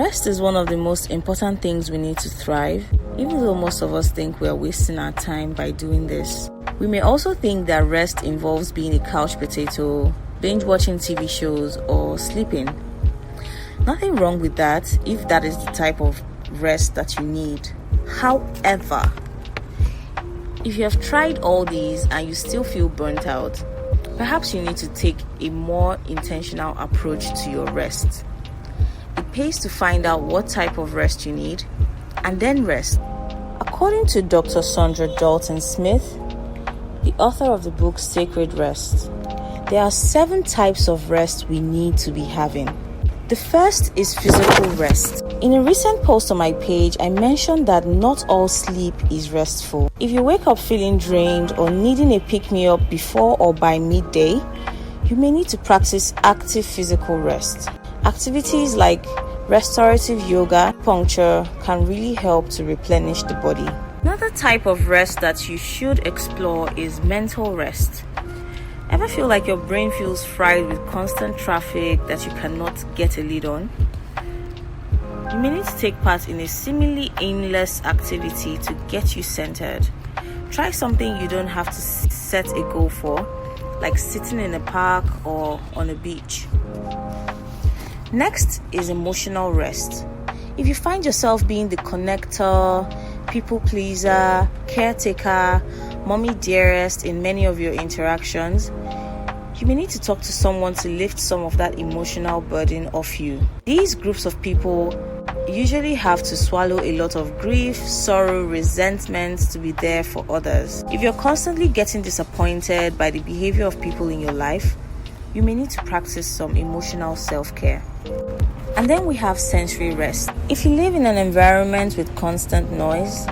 Rest is one of the most important things we need to thrive, even though most of us think we are wasting our time by doing this. We may also think that rest involves being a couch potato, binge watching TV shows, or sleeping. Nothing wrong with that if that is the type of rest that you need. However, if you have tried all these and you still feel burnt out, perhaps you need to take a more intentional approach to your rest. It pays to find out what type of rest you need and then rest. According to Dr. Sandra Dalton Smith, the author of the book Sacred Rest, there are 7 types of rest we need to be having. The first is physical rest. In a recent post on my page, I mentioned that not all sleep is restful. If you wake up feeling drained or needing a pick-me-up before or by midday, you may need to practice active physical rest. Activities like restorative yoga, acupuncture can really help to replenish the body. Another type of rest that you should explore is mental rest. Ever feel like your brain feels fried with constant traffic that you cannot get a lead on? You may need to take part in a seemingly aimless activity to get you centered. Try something you don't have to set a goal for, like sitting in a park or on a beach. Next is emotional rest. If you find yourself being the connector, people pleaser, caretaker, mommy dearest in many of your interactions, you may need to talk to someone to lift some of that emotional burden off you. These groups of people usually have to swallow a lot of grief, sorrow, resentment to be there for others. If you're constantly getting disappointed by the behavior of people in your life, you may need to practice some emotional self-care. And then we have sensory rest. If you live in an environment with constant noise,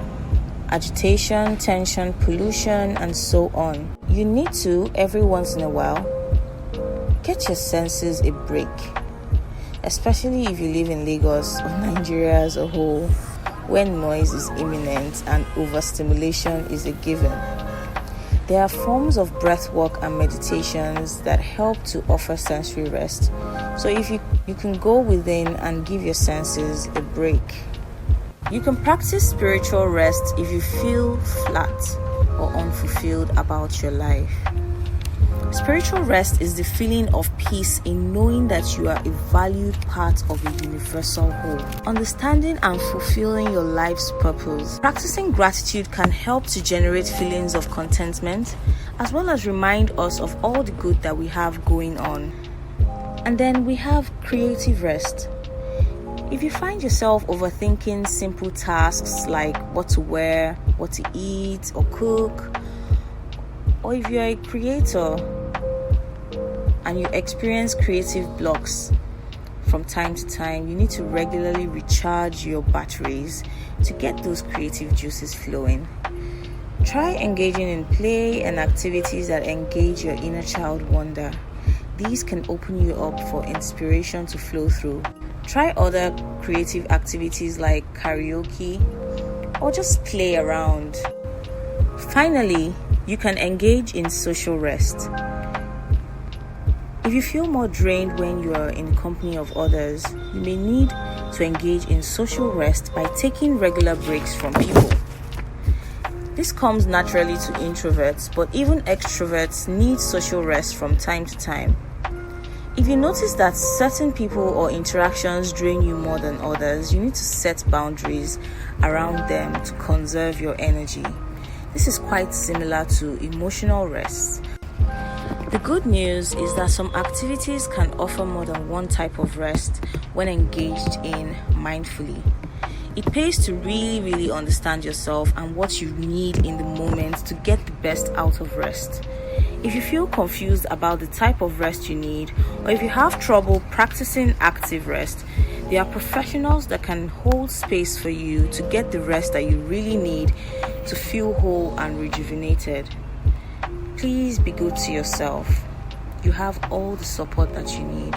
agitation, tension, pollution, and so on, you need to, every once in a while, get your senses a break. Especially if you live in Lagos or Nigeria as a whole, when noise is imminent and overstimulation is a given. There are forms of breath work and meditations that help to offer sensory rest. So if you can go within and give your senses a break. You can practice spiritual rest if you feel flat or unfulfilled about your life. Spiritual rest is the feeling of peace in knowing that you are a valued part of a universal whole. Understanding and fulfilling your life's purpose. Practicing gratitude can help to generate feelings of contentment, as well as remind us of all the good that we have going on. And then we have creative rest. If you find yourself overthinking simple tasks like what to wear, what to eat or cook, or if you're a creator and you experience creative blocks from time to time, you need to regularly recharge your batteries to get those creative juices flowing. Try engaging in play and activities that engage your inner child wonder. These can open you up for inspiration to flow through. Try other creative activities like karaoke or just play around. Finally, you can engage in social rest. If you feel more drained when you are in the company of others, you may need to engage in social rest by taking regular breaks from people. This comes naturally to introverts, but even extroverts need social rest from time to time. If you notice that certain people or interactions drain you more than others, you need to set boundaries around them to conserve your energy. This is quite similar to emotional rest. The good news is that some activities can offer more than one type of rest when engaged in mindfully. It pays to really understand yourself and what you need in the moment to get the best out of rest. If you feel confused about the type of rest you need, or if you have trouble practicing active rest, there are professionals that can hold space for you to get the rest that you really need to feel whole and rejuvenated. Please be good to yourself. You have all the support that you need.